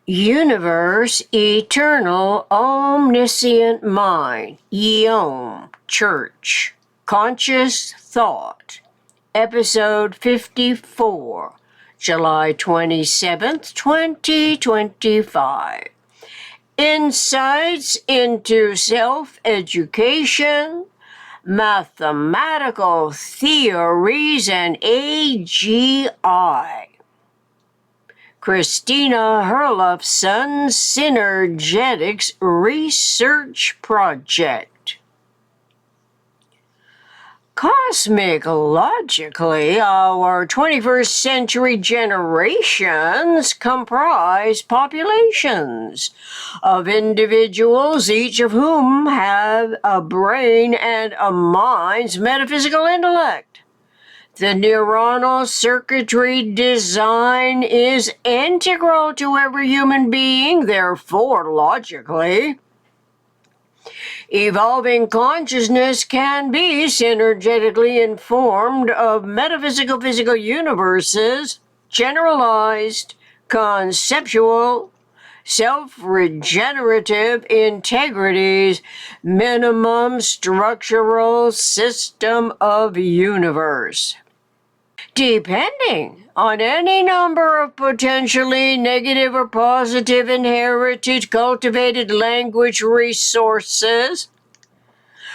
Universe, eternal, omniscient mind, Yom, Church, Conscious Thought, Episode 54, July 27th, 2025. Insights into self-education, mathematical theories, and AGI. Christina Herlofson Synergetics Research Project. Cosmologically, our 21st century generations comprise populations of individuals, each of whom have a brain and a mind's metaphysical intellect. The neuronal circuitry design is integral to every human being, therefore, logically, evolving consciousness can be synergetically informed of metaphysical physical universes, generalized, conceptual, self-regenerative integrities, minimum structural system of universe. Depending on any number of potentially negative or positive inherited cultivated language resources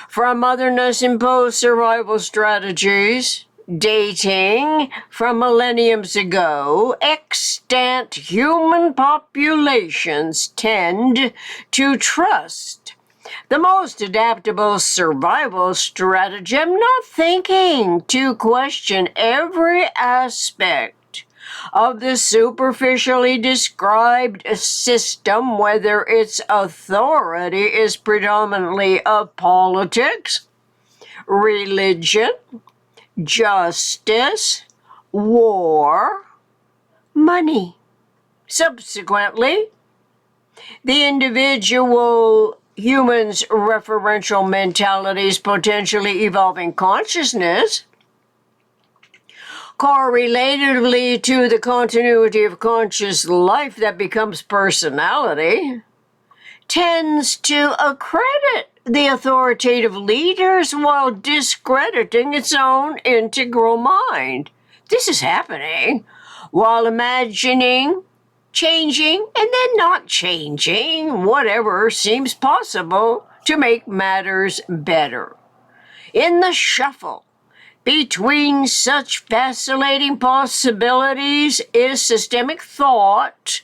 from otherness imposed survival strategies, dating from millenniums ago, extant human populations tend to trust the most adaptable survival stratagem, not thinking to question every aspect of the superficially described system, whether its authority is predominantly of politics, religion, justice, war, money. Subsequently, the individual human's referential mentalities, potentially evolving consciousness, correlatively to the continuity of conscious life that becomes personality, tends to accredit the authoritative leaders while discrediting its own integral mind. This is happening while imagining changing and then not changing whatever seems possible to make matters better. In the shuffle between such vacillating possibilities is systemic thought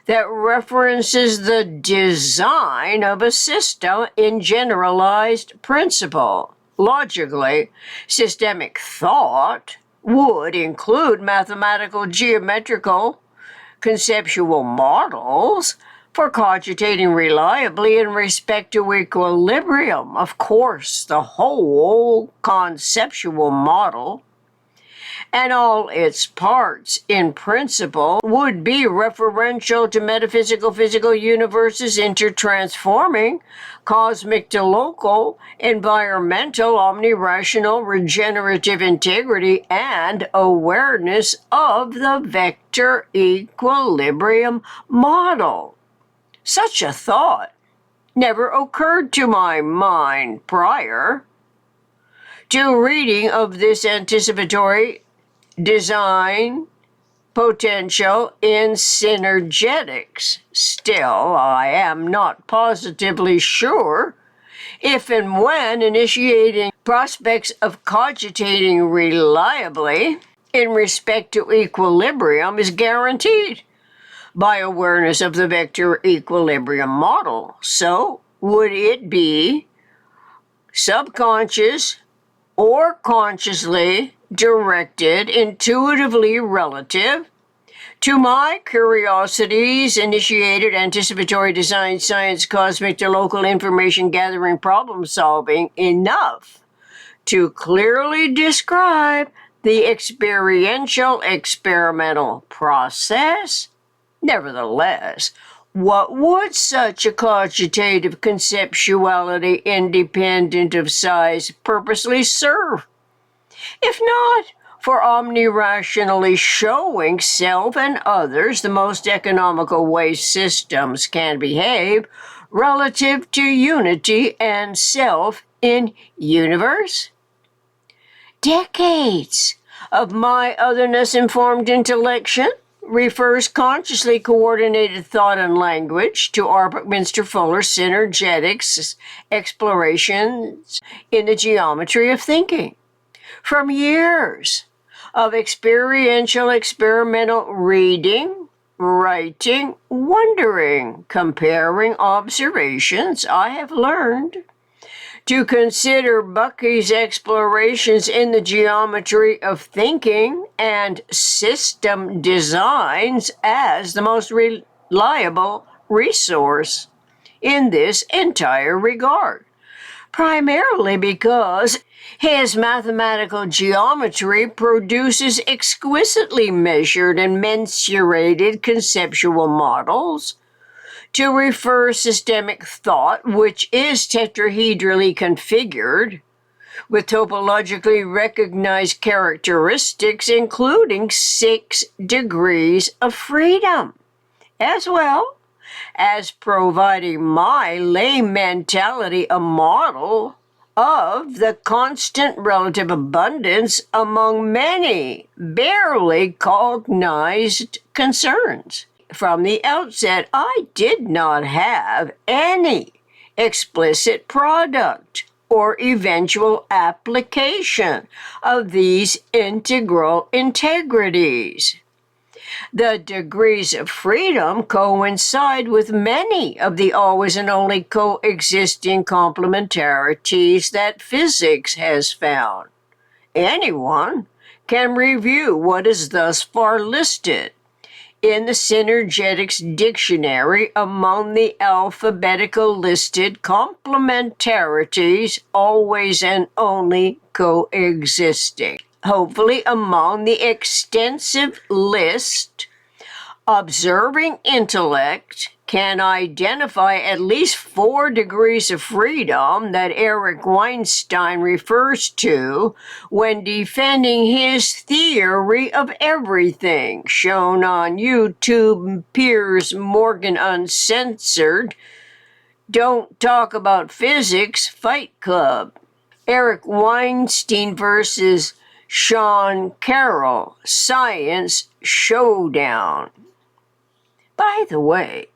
that references the design of a system in generalized principle. Logically, systemic thought would include mathematical, geometrical, conceptual models for cogitating reliably in respect to equilibrium. Of course, the whole conceptual model and all its parts in principle would be referential to metaphysical physical universes intertransforming cosmic to local, environmental, omnirational, regenerative integrity, and awareness of the vector equilibrium model. Such a thought never occurred to my mind prior to reading of this anticipatory design potential in Synergetics. Still, I am not positively sure if and when initiating prospects of cogitating reliably in respect to equilibrium is guaranteed by awareness of the vector equilibrium model. So, would it be subconscious or consciously directed, intuitively relative to my curiosities, initiated anticipatory design, science, cosmic to local information gathering, problem solving, enough to clearly describe the experiential experimental process? Nevertheless, what would such a cogitative conceptuality, independent of size, purposely serve? If not for omni-rationally showing self and others the most economical way systems can behave relative to unity and self in universe? Decades of my otherness-informed intellection refers consciously coordinated thought and language to R. Buckminster Fuller's Synergetics explorations in the geometry of thinking. From years of experimental reading, writing, wondering, comparing observations, I have learned to consider Bucky's explorations in the geometry of thinking and system designs as the most reliable resource in this entire regard, primarily because his mathematical geometry produces exquisitely measured and mensurated conceptual models to refer systemic thought, which is tetrahedrally configured, with topologically recognized characteristics, including 6 degrees of freedom, as well as providing my lay mentality a model of the constant relative abundance among many barely cognized concerns. From the outset, I did not have any explicit product or eventual application of these integral integrities. The degrees of freedom coincide with many of the always and only coexisting complementarities that physics has found. Anyone can review what is thus far listed in the Synergetics dictionary among the alphabetical listed complementarities always and only coexisting. Hopefully, among the extensive list, observing intellect can identify at least 4 degrees of freedom that Eric Weinstein refers to when defending his theory of everything, shown on YouTube Piers Morgan Uncensored, Don't Talk About Physics Fight Club. Eric Weinstein versus Sean Carroll, Science Showdown. By the way,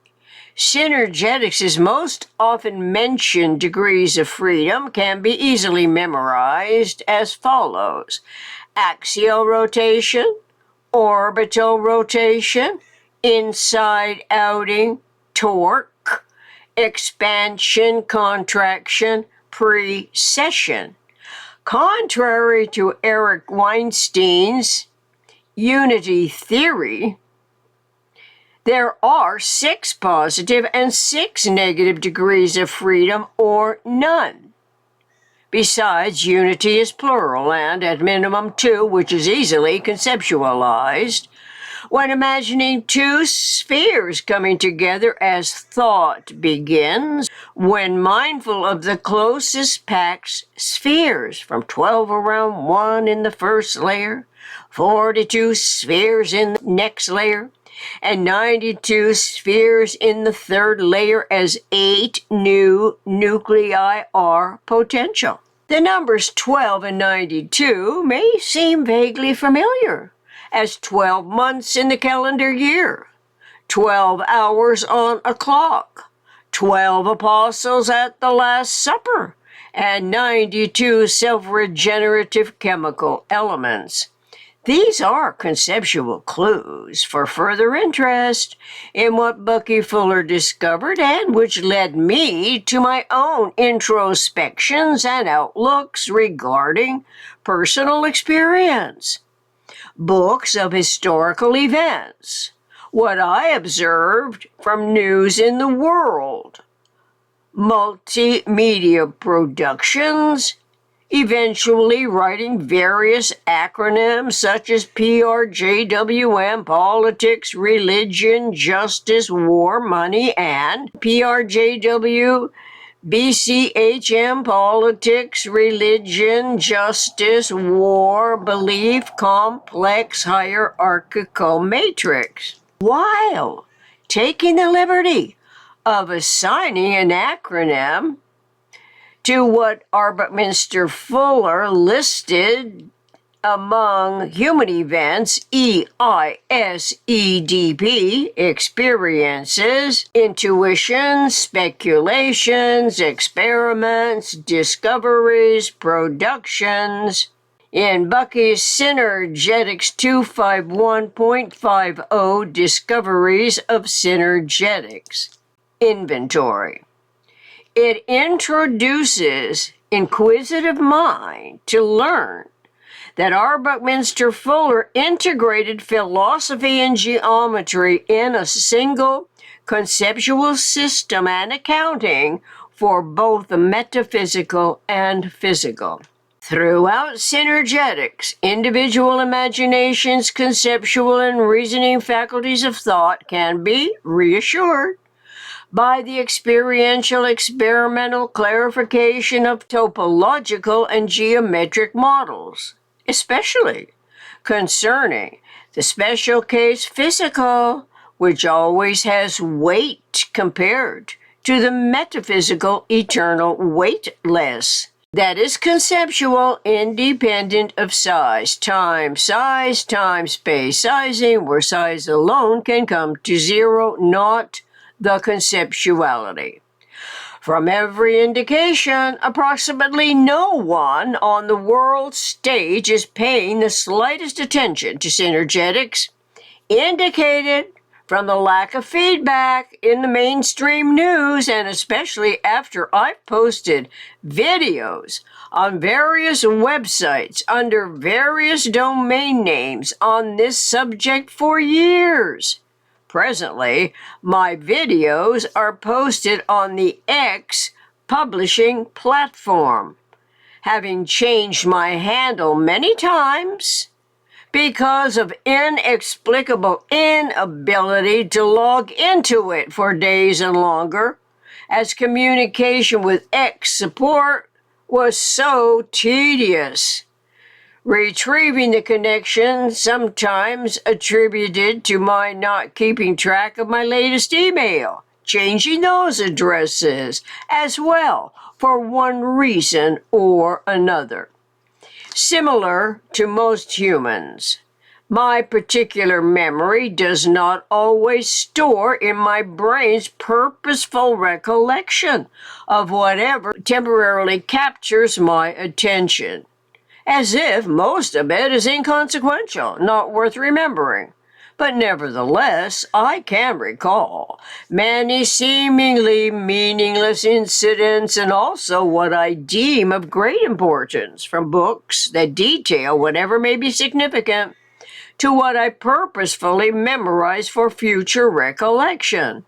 Synergetics' most often mentioned degrees of freedom can be easily memorized as follows: axial rotation, orbital rotation, inside-outing, torque, expansion, contraction, precession. Contrary to Eric Weinstein's unity theory, there are 6 positive and 6 negative degrees of freedom, or none. Besides, unity is plural and, at minimum, 2, which is easily conceptualized when imagining 2 spheres coming together as thought begins, when mindful of the closest packed spheres, from 12 around 1 in the first layer, 42 spheres in the next layer, and 92 spheres in the third layer, as 8 new nuclei are potential. The numbers 12 and 92 may seem vaguely familiar, as 12 months in the calendar year, 12 hours on a clock, 12 apostles at the Last Supper, and 92 self-regenerative chemical elements. These are conceptual clues for further interest in what Bucky Fuller discovered, and which led me to my own introspections and outlooks regarding personal experience. Books of historical events, what I observed from news in the world, multimedia productions, eventually writing various acronyms such as PRJWM, politics, religion, justice, war, money, and PRJW, BCHM, politics, religion, justice, war, belief, complex hierarchical matrix, while taking the liberty of assigning an acronym to what Arbuthnot Fuller listed among human events, EISEDP, experiences, intuitions, speculations, experiments, discoveries, productions. In Bucky's Synergetics 251.50, Discoveries of Synergetics Inventory. It introduces inquisitive mind to learn that Arbuthnot Fuller integrated philosophy and geometry in a single conceptual system and accounting for both the metaphysical and physical. Throughout Synergetics, individual imaginations, conceptual and reasoning faculties of thought can be reassured by the experiential experimental clarification of topological and geometric models, especially concerning the special case physical, which always has weight compared to the metaphysical eternal weightless. That is conceptual, independent of size, time, space sizing, where size alone can come to zero, not the conceptuality. From every indication, approximately no one on the world stage is paying the slightest attention to synergetics, indicated from the lack of feedback in the mainstream news, and especially after I've posted videos on various websites under various domain names on this subject for years. Presently, my videos are posted on the X publishing platform, having changed my handle many times because of inexplicable inability to log into it for days and longer, as communication with X support was so tedious. Retrieving the connection, sometimes attributed to my not keeping track of my latest email, changing those addresses as well for one reason or another. Similar to most humans, my particular memory does not always store in my brain's purposeful recollection of whatever temporarily captures my attention, as if most of it is inconsequential, not worth remembering. But nevertheless, I can recall many seemingly meaningless incidents and also what I deem of great importance from books that detail whatever may be significant to what I purposefully memorize for future recollection.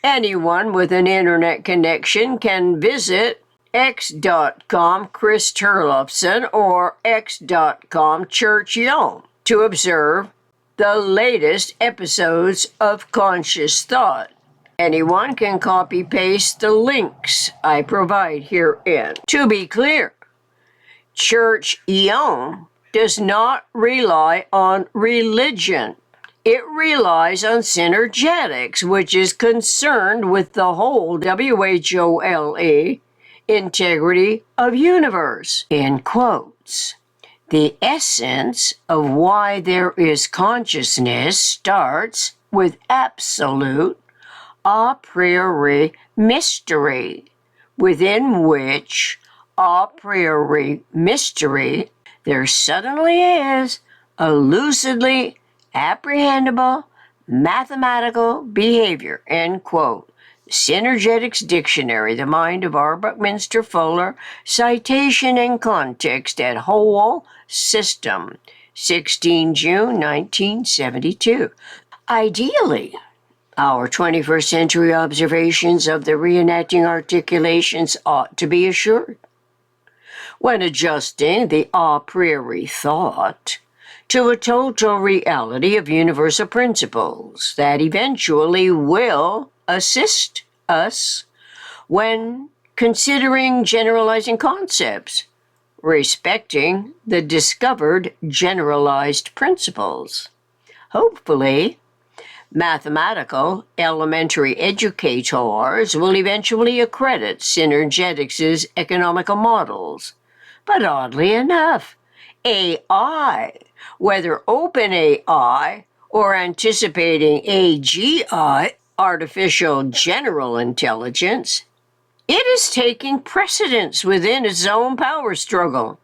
Anyone with an internet connection can visit x.com Chris Herlofson or x.com Church Yom to observe the latest episodes of Conscious Thought. Anyone can copy-paste the links I provide herein. To be clear, Church Yom does not rely on religion. It relies on synergetics, which is concerned with the whole WHOLE integrity of universe, in quotes. The essence of why there is consciousness starts with absolute a priori mystery, within which a priori mystery there suddenly is a lucidly apprehendable mathematical behavior, end quote. Synergetics Dictionary, The Mind of Arbuthnot Fuller, citation and context at Whole System, 16 June 1972. Ideally, our 21st century observations of the reenacting articulations ought to be assured. When adjusting the a priori thought to a total reality of universal principles that eventually will assist us when considering generalizing concepts, respecting the discovered generalized principles. Hopefully, mathematical elementary educators will eventually accredit Synergetics' economical models. But oddly enough, AI, whether OpenAI or anticipating AGI, artificial general intelligence, it is taking precedence within its own power struggle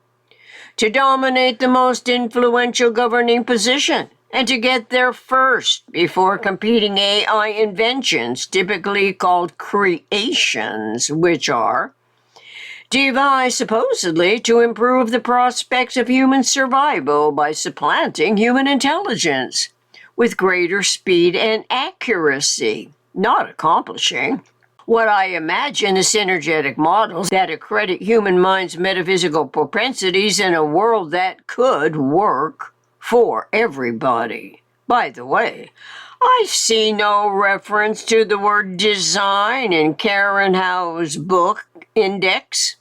to dominate the most influential governing position and to get there first before competing AI inventions, typically called creations, which are devised supposedly to improve the prospects of human survival by supplanting human intelligence with greater speed and accuracy, not accomplishing what I imagine the synergetic models that accredit human mind's metaphysical propensities in a world that could work for everybody. By the way, I see no reference to the word design in Karen Howe's book Index.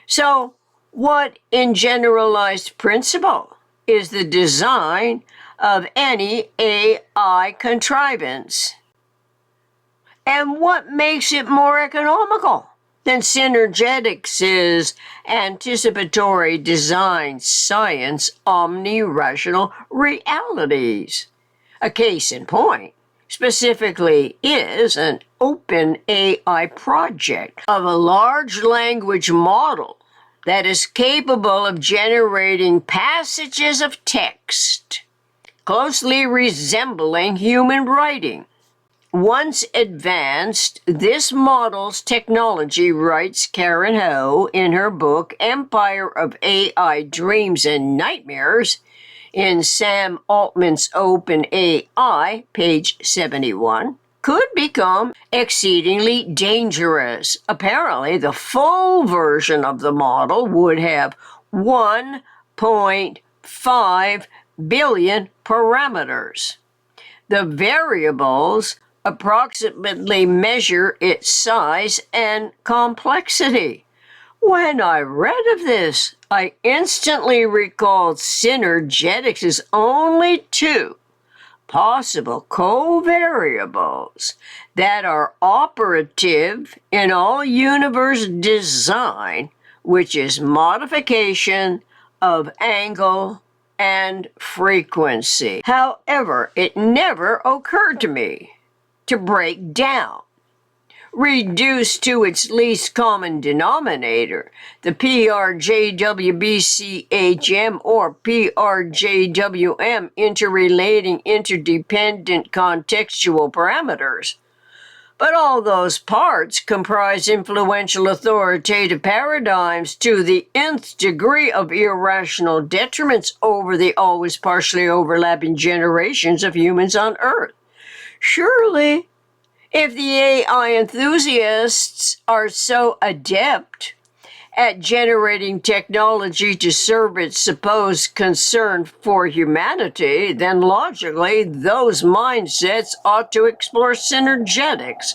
So, what in generalized principle is the design of any AI contrivance? And what makes it more economical than Synergetics' anticipatory design science omni-rational realities? A case in point, specifically, is an open AI project of a large language model that is capable of generating passages of text closely resembling human writing. Once advanced, this model's technology, writes Karen Ho in her book Empire of AI Dreams and Nightmares in Sam Altman's Open AI, page 71, could become exceedingly dangerous. Apparently, the full version of the model would have 1.5 billion parameters. The variables approximately measure its size and complexity. When I read of this, I instantly recalled Synergetics' only two possible covariables that are operative in all universe design, which is modification of angle and frequency. However, it never occurred to me to break down, reduce to its least common denominator, the PRJWBCHM or PRJWM interrelating interdependent contextual parameters. But all those parts comprise influential authoritative paradigms to the nth degree of irrational detriments over the always partially overlapping generations of humans on Earth. Surely, if the AI enthusiasts are so adept at generating technology to serve its supposed concern for humanity, then logically those mindsets ought to explore synergetics,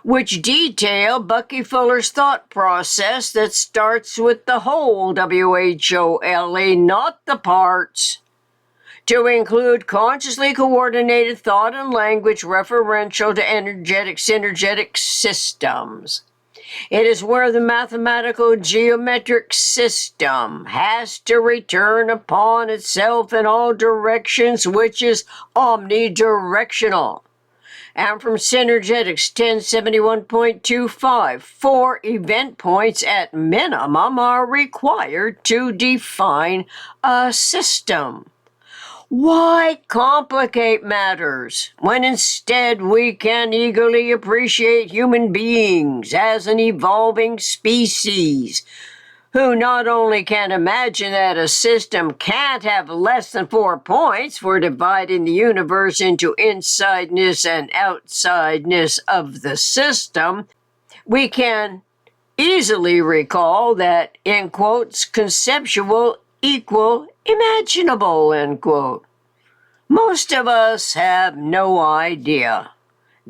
which detail Bucky Fuller's thought process that starts with the whole, WHOLE, not the parts, to include consciously coordinated thought and language referential to synergetic systems. It is where the mathematical geometric system has to return upon itself in all directions, which is omnidirectional. And from Synergetics 1071.25, 4 event points at minimum are required to define a system. Why complicate matters when instead we can eagerly appreciate human beings as an evolving species who not only can imagine that a system can't have less than 4 points for dividing the universe into insideness and outsideness of the system, we can easily recall that, in quotes, conceptual equal imaginable, end quote. Most of us have no idea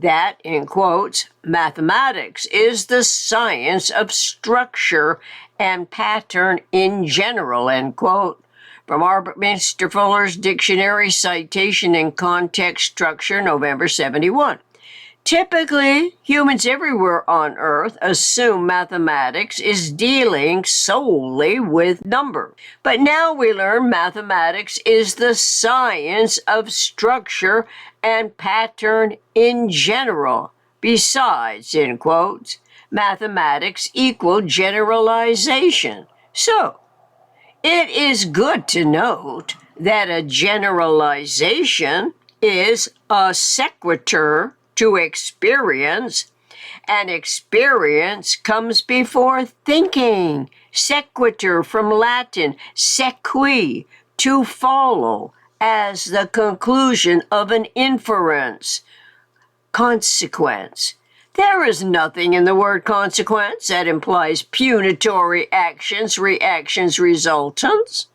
that, in quotes, mathematics is the science of structure and pattern in general, end quote. From Arbuthnot Fuller's Dictionary Citation and Context Structure, November 71. Typically, humans everywhere on Earth assume mathematics is dealing solely with numbers. But now we learn mathematics is the science of structure and pattern in general. Besides, in quotes, mathematics equal generalization. So, it is good to note that a generalization is a sequitur to experience, and experience comes before thinking. Sequitur from Latin sequi, to follow, as the conclusion of an inference. Consequence. There is nothing in the word consequence that implies punitory actions, reactions, resultants.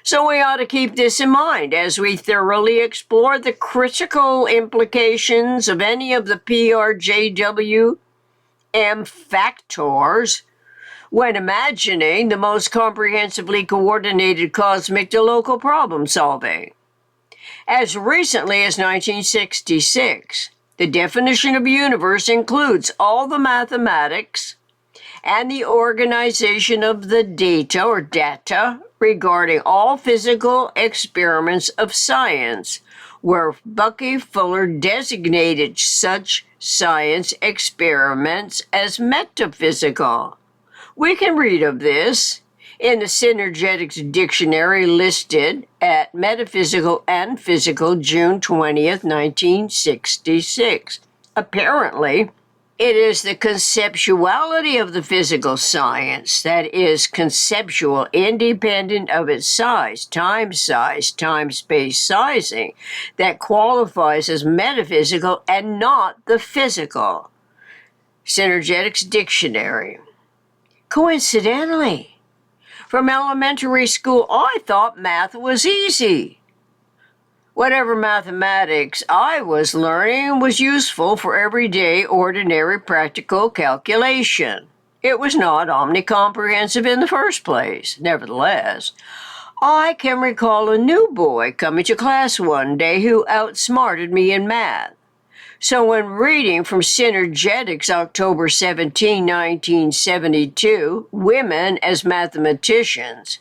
So we ought to keep this in mind as we thoroughly explore the critical implications of any of the PRJWM factors when imagining the most comprehensively coordinated cosmic to local problem solving. As recently as 1966, the definition of universe includes all the mathematics and the organization of the data regarding all physical experiments of science, where Bucky Fuller designated such science experiments as metaphysical. We can read of this in the Synergetics dictionary listed at Metaphysical and Physical, June 20th, 1966. Apparently, it is the conceptuality of the physical science that is conceptual, independent of its size, time-space sizing, that qualifies as metaphysical and not the physical. Synergetics Dictionary. Coincidentally, from elementary school, I thought math was easy. Whatever mathematics I was learning was useful for everyday, ordinary, practical calculation. It was not omnicomprehensive in the first place. Nevertheless, I can recall a new boy coming to class one day who outsmarted me in math. So when reading from Synergetics, October 17, 1972, Women as Mathematicians,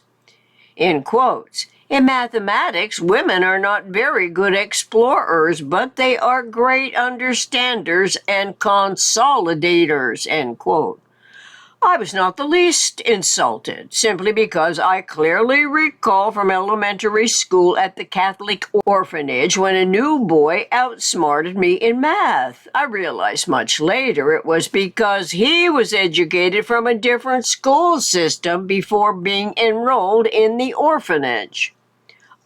in quotes, in mathematics, women are not very good explorers, but they are great understanders and consolidators, end quote. I was not the least insulted, simply because I clearly recall from elementary school at the Catholic orphanage when a new boy outsmarted me in math. I realized much later it was because he was educated from a different school system before being enrolled in the orphanage.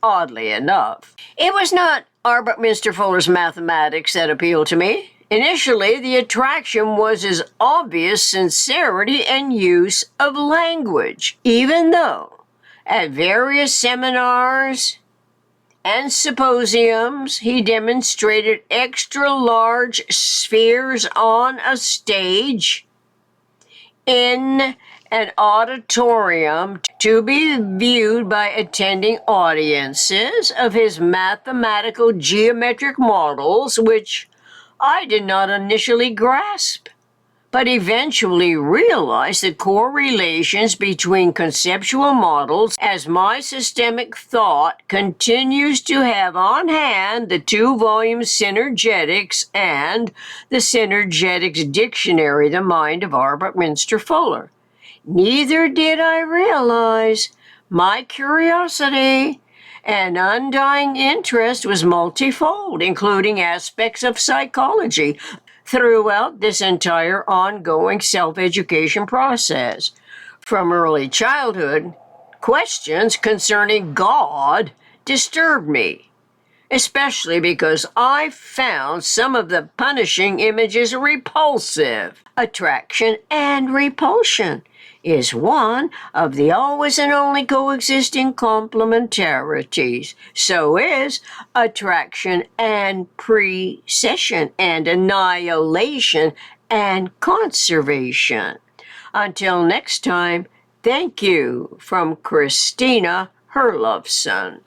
Oddly enough, it was not Arbuthnot Fuller's mathematics that appealed to me. Initially, the attraction was his obvious sincerity and use of language, even though at various seminars and symposiums he demonstrated extra-large spheres on a stage in an auditorium to be viewed by attending audiences of his mathematical geometric models, which I did not initially grasp, but eventually realized the correlations between conceptual models as my systemic thought continues to have on hand the 2-volume Synergetics and the Synergetics Dictionary, The Mind of Arbuthnot Fuller. Neither did I realize my curiosity and undying interest was multifold, including aspects of psychology, throughout this entire ongoing self-education process. From early childhood, questions concerning God disturbed me, especially because I found some of the punishing images repulsive. Attraction and repulsion is one of the always and only coexisting complementarities. So is attraction and precession and annihilation and conservation. Until next time, thank you from Christina Herlofson.